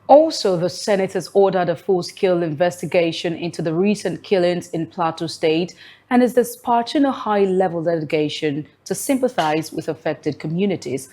Also, the Senate has ordered a full-scale investigation into the recent killings in Plateau State and is dispatching a high-level delegation to sympathize with affected communities.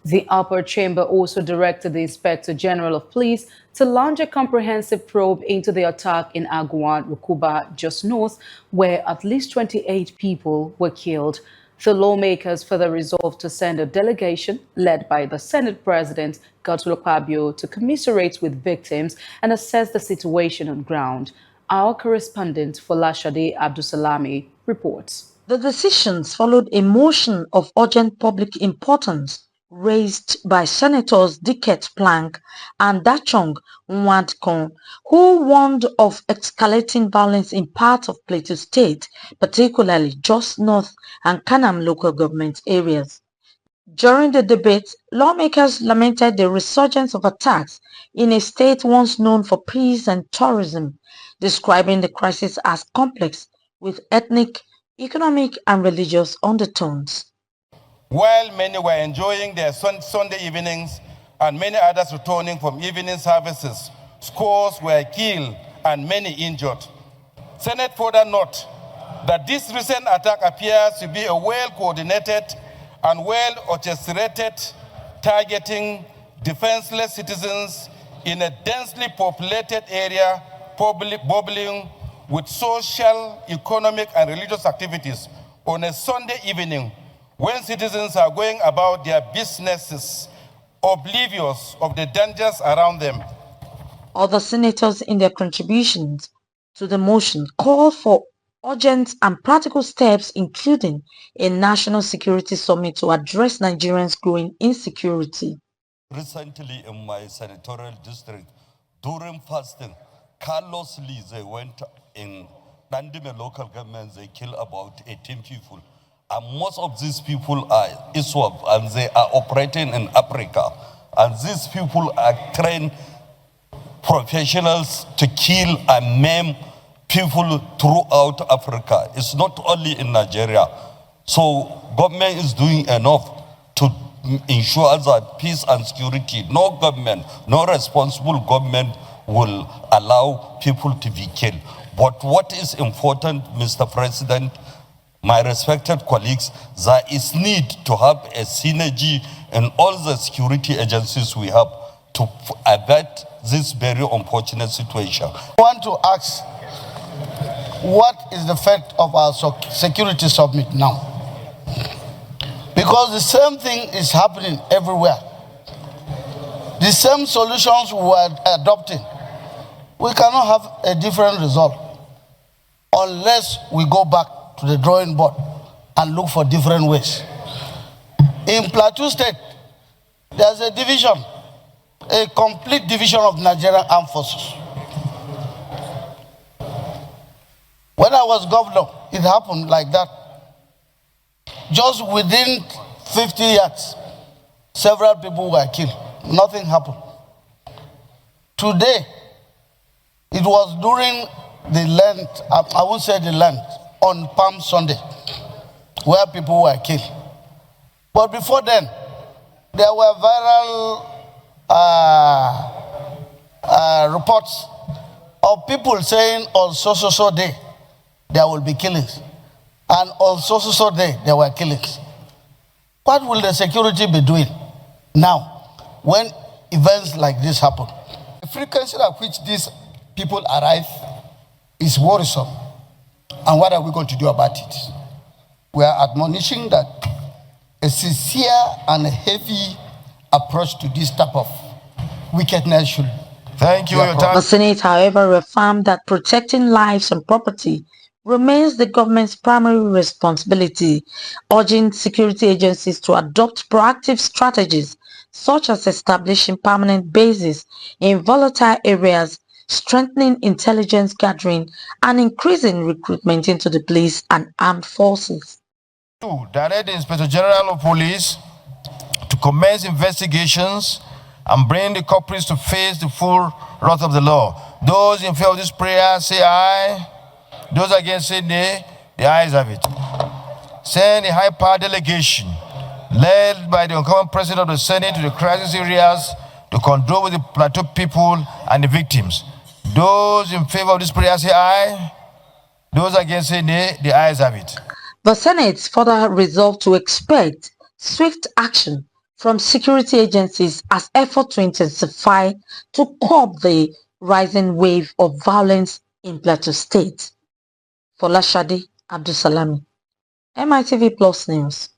The upper chamber also directed the Inspector General of Police to launch a comprehensive probe into the attack in Agwan, Rukuba, just north, where at least 28 people were killed. The lawmakers further resolved to send a delegation led by the Senate President, Godswill Akpabio, to commiserate with victims and assess the situation on ground. Our correspondent, Folashade Abdusalami, reports. The decisions followed a motion of urgent public importance raised by Senators Dickett Plank and Dachong Nwadkon, who warned of escalating violence in parts of Plateau State, particularly just north and Kanam local government areas. During the debate, lawmakers lamented the resurgence of attacks in a state once known for peace and tourism, describing the crisis as complex with ethnic, economic and religious undertones. While many were enjoying their Sunday evenings and many others returning from evening services, scores were killed and many injured. Senate further note that this recent attack appears to be a well-coordinated and well-orchestrated targeting defenseless citizens in a densely populated area bubbling with social, economic, and religious activities on a Sunday evening when citizens are going about their businesses, oblivious of the dangers around them. Other senators in their contributions to the motion called for urgent and practical steps, including a national security summit to address Nigerians' growing insecurity. Recently in my senatorial district, during fasting, carelessly they went in Nandime local government, they killed about 18 people. And most of these people are ISWAP and they are operating in Africa. And these people are trained professionals to kill and maim people throughout Africa. It's not only in Nigeria. So government is doing enough to ensure that peace and security, no government, no responsible government will allow people to be killed. But what is important, Mr. President, my respected colleagues, there is need to have a synergy in all the security agencies we have to avert this very unfortunate situation. I want to ask, what is the fate of our security summit now? Because the same thing is happening everywhere. The same solutions we are adopting. We cannot have a different result unless we go back to the drawing board and look for different ways. In Plateau State, there's a division, a complete division of Nigerian Armed Forces. When I was governor, it happened like that. Just within 50 yards, several people were killed. Nothing happened. Today, it was during the Lent, I won't say the Lent, on Palm Sunday, where people were killed. But before then, there were viral reports of people saying on so day, there will be killings. And on so day, there were killings. What will the security be doing now when events like this happen? The frequency at which these people arrive is worrisome. And what are we going to do about it? We are admonishing that a sincere and heavy approach to this type of wickedness should. Thank you. The Senate, however, reaffirmed that protecting lives and property remains the government's primary responsibility, urging security agencies to adopt proactive strategies such as establishing permanent bases in volatile areas, strengthening intelligence gathering, and increasing recruitment into the police and armed forces. Direct the Inspector General of Police to commence investigations and bring the culprits to face the full wrath of the law. Those in favor of this prayer say aye. Those against say nay. The ayes have it. Send a high-power delegation led by the incumbent President of the Senate to the crisis areas to condole with the Plateau people and the victims. Those in favor of this prayer say aye. Those against say nay. The ayes have it. The Senate further resolved to expect swift action from security agencies as effort to intensify to curb the rising wave of violence in Plateau State. Folashade Abdusalami, MITV Plus News.